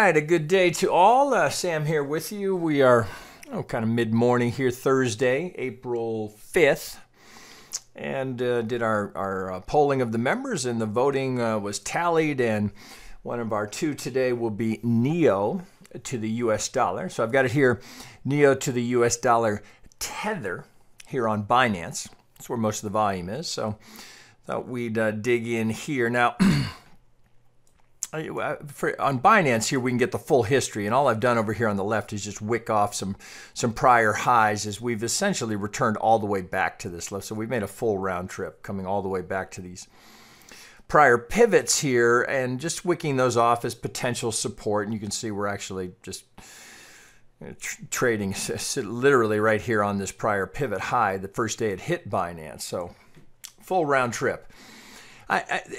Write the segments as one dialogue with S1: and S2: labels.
S1: right, a good day to all. Sam here with you. We are kind of mid-morning here, Thursday, April 5th, and did our polling of the members, and the voting was tallied, and one of our two today will be NEO to the US dollar. So I've got it here, NEO to the US dollar tether here on Binance. That's where most of the volume is, so thought we'd dig in here. Now, on Binance here, we can get the full history, and all I've done over here on the left is just wick off some prior highs as we've essentially returned all the way back to this level. So we've made a full round trip coming all the way back to these prior pivots here and just wicking those off as potential support. And you can see we're actually just trading literally right here on this prior pivot high the first day it hit Binance. So full round trip.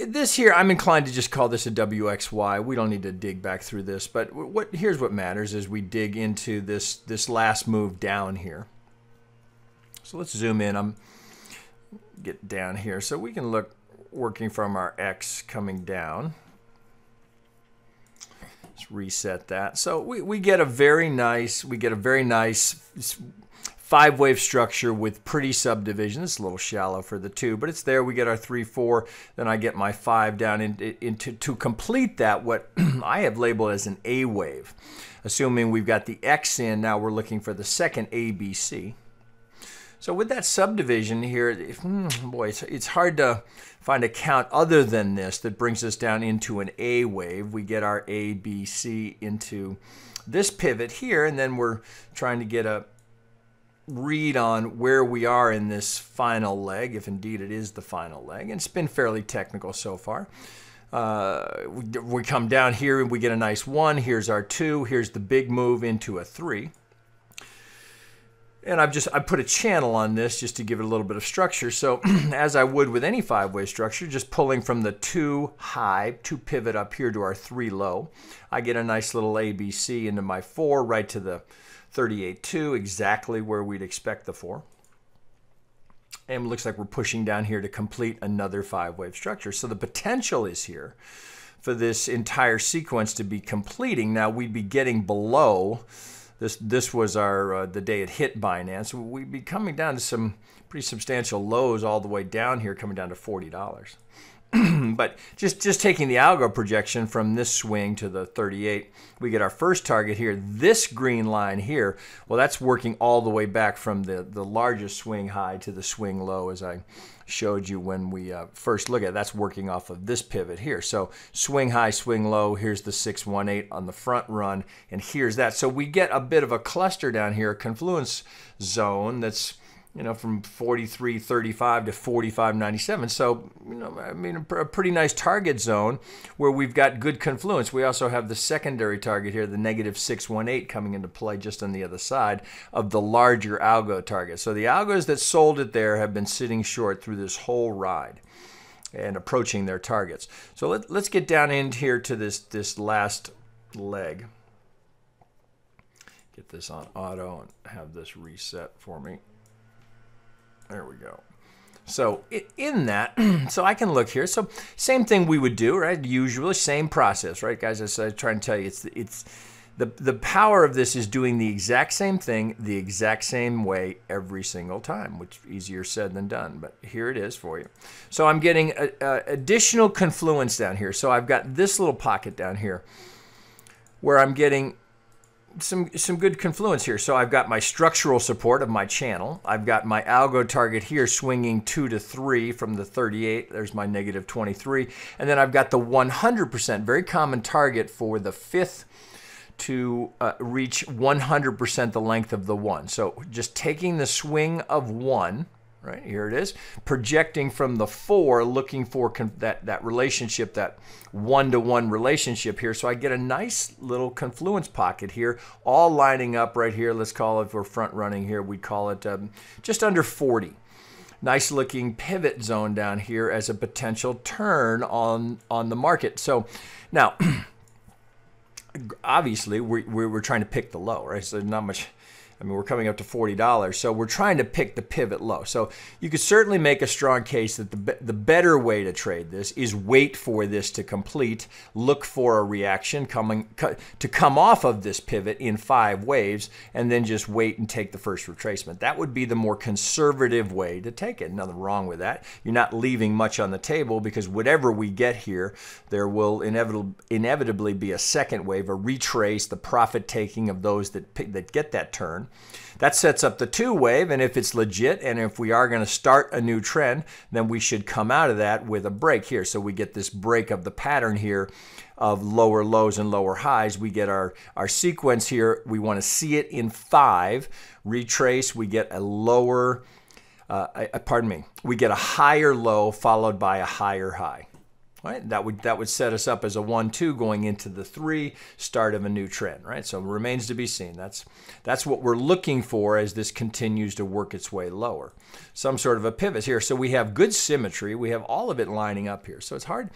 S1: This here, I'm inclined to just call this a WXY. We don't need to dig back through this, but here's what matters as we dig into this last move down here. So let's zoom in. Get down here so we can look working from our X coming down. Let's reset that. So we get a very nice five-wave structure with pretty subdivision. It's a little shallow for the two, but it's there. We get our 3, 4. Then I get my 5 down into to complete that, what I have labeled as an A wave. Assuming we've got the X in, now we're looking for the second ABC. So with that subdivision here, boy, it's hard to find a count other than this that brings us down into an A wave. We get our ABC into this pivot here, and then we're trying to get a read on where we are in this final leg, if indeed it is the final leg. And it's been fairly technical so far. We come down here and we get a nice 1. Here's our 2. Here's the big move into a 3. And I put a channel on this just to give it a little bit of structure. So as I would with any five-way structure, just pulling from the 2 high, 2 pivot up here to our 3 low, I get a nice little ABC into my 4 right to the 38.2, exactly where we'd expect the 4. And it looks like we're pushing down here to complete another five-wave structure. So the potential is here for this entire sequence to be completing. Now we'd be getting below this was our the day it hit Binance. We'd be coming down to some pretty substantial lows all the way down here, coming down to $40. But just taking the algo projection from this swing to the 38, we get our first target here. This green line here, well, that's working all the way back from the largest swing high to the swing low, as I showed you when we first look at it. That's working off of this pivot here. So swing high, swing low. Here's the 618 on the front run, and here's that. So we get a bit of a cluster down here, a confluence zone that's, from 43.35 to 45.97. So, I mean, a pretty nice target zone where we've got good confluence. We also have the secondary target here, the negative 618 coming into play just on the other side of the larger algo target. So the algos that sold it there have been sitting short through this whole ride and approaching their targets. So let's get down in here to this last leg. Get this on auto and have this reset for me. There we go. So in that, so I can look here. So same thing we would do, right? Usually same process, right, guys? As I try and tell you, it's the power of this is doing the exact same thing the exact same way every single time, which is easier said than done. But here it is for you. So I'm getting additional confluence down here. So I've got this little pocket down here where I'm getting some good confluence here. So I've got my structural support of my channel. I've got my algo target here swinging 2 to 3 from the 38. There's my negative 23. And then I've got the 100%, very common target for the 5th to reach 100% the length of the 1. So just taking the swing of 1, right, here it is, projecting from the 4, looking for that relationship, that 1-to-1 relationship here. So I get a nice little confluence pocket here, all lining up right here. Let's call it, if we're front running here, we call it just under 40. Nice looking pivot zone down here as a potential turn on the market. So now, obviously, we're trying to pick the low, right? So not much I mean, we're coming up to $40, so we're trying to pick the pivot low. So you could certainly make a strong case that the better way to trade this is wait for this to complete, look for a reaction to come off of this pivot in 5 waves, and then just wait and take the first retracement. That would be the more conservative way to take it. Nothing wrong with that. You're not leaving much on the table, because whatever we get here, there will inevitably be a second wave, a retrace, the profit taking of those that get that turn. That sets up the 2 wave, and if it's legit, and if we are going to start a new trend, then we should come out of that with a break here. So we get this break of the pattern here of lower lows and lower highs. We get our sequence here. We want to see it in 5. Retrace, we get a lower, we get a higher low followed by a higher high. Right? That would set us up as a 1-2 going into the 3, start of a new trend, right? So it remains to be seen. That's what we're looking for as this continues to work its way lower. Some sort of a pivot here. So we have good symmetry. We have all of it lining up here. So it's hard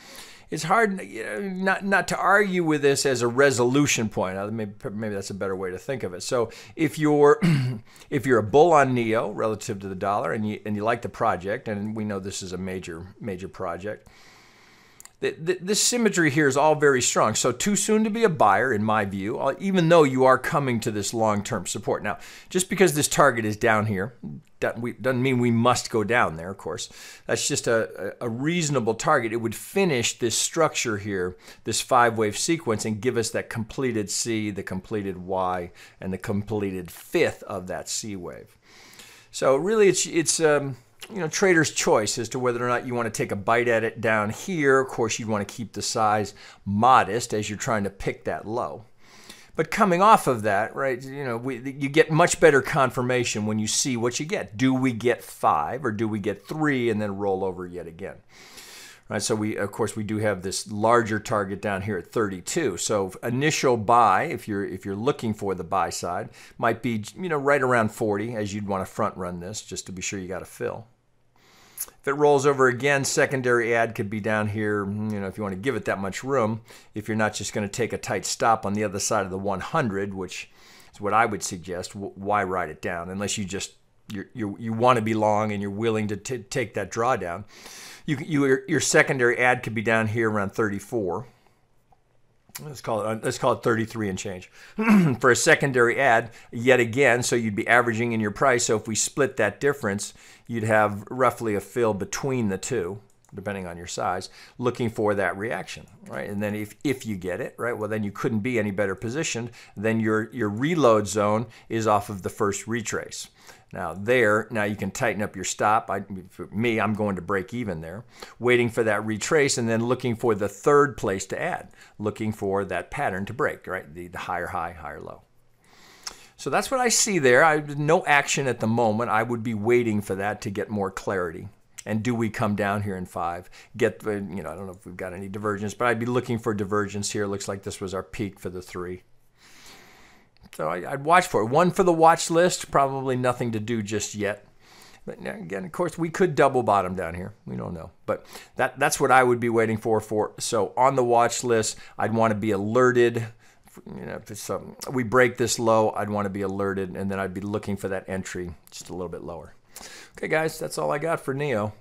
S1: not to argue with this as a resolution point. Maybe that's a better way to think of it. So if you're a bull on NEO relative to the dollar, and you like the project, and we know this is a major project, this symmetry here is all very strong. So too soon to be a buyer, in my view, even though you are coming to this long-term support. Now, just because this target is down here, doesn't mean we must go down there, of course. That's just a reasonable target. It would finish this structure here, this 5-wave sequence, and give us that completed C, the completed Y, and the completed 5th of that C wave. So really, it's trader's choice as to whether or not you want to take a bite at it down here. Of course, you'd want to keep the size modest as you're trying to pick that low. But coming off of that, right, you get much better confirmation when you see what you get. Do we get 5 or do we get 3 and then roll over yet again? Right, so of course, we do have this larger target down here at 32. So initial buy, if you're looking for the buy side, might be right around 40, as you'd want to front run this just to be sure you got a fill. If it rolls over again, secondary add could be down here, if you want to give it that much room, if you're not just going to take a tight stop on the other side of the 100, which is what I would suggest. Why write it down unless you want to be long and you're willing to take that drawdown? Your secondary add could be down here around 34. Let's call it 33 and change for a secondary add yet again. So you'd be averaging in your price. So if we split that difference, you'd have roughly a fill between the two, depending on your size, looking for that reaction, right? And then if you get it, right, well, then you couldn't be any better positioned. Then your reload zone is off of the first retrace. Now you can tighten up your stop. For me, I'm going to break even there, waiting for that retrace and then looking for the 3rd place to add, looking for that pattern to break, right? The higher high, higher low. So that's what I see there. No action at the moment. I would be waiting for that to get more clarity. And do we come down here in 5? I don't know if we've got any divergence, but I'd be looking for divergence here. Looks like this was our peak for the 3. So I'd watch for it. 1 for the watch list, probably nothing to do just yet. But again, of course, we could double bottom down here. We don't know. But that's what I would be waiting for. So on the watch list, I'd want to be alerted. If we break this low, I'd want to be alerted, and then I'd be looking for that entry just a little bit lower. Okay, guys, that's all I got for NEO.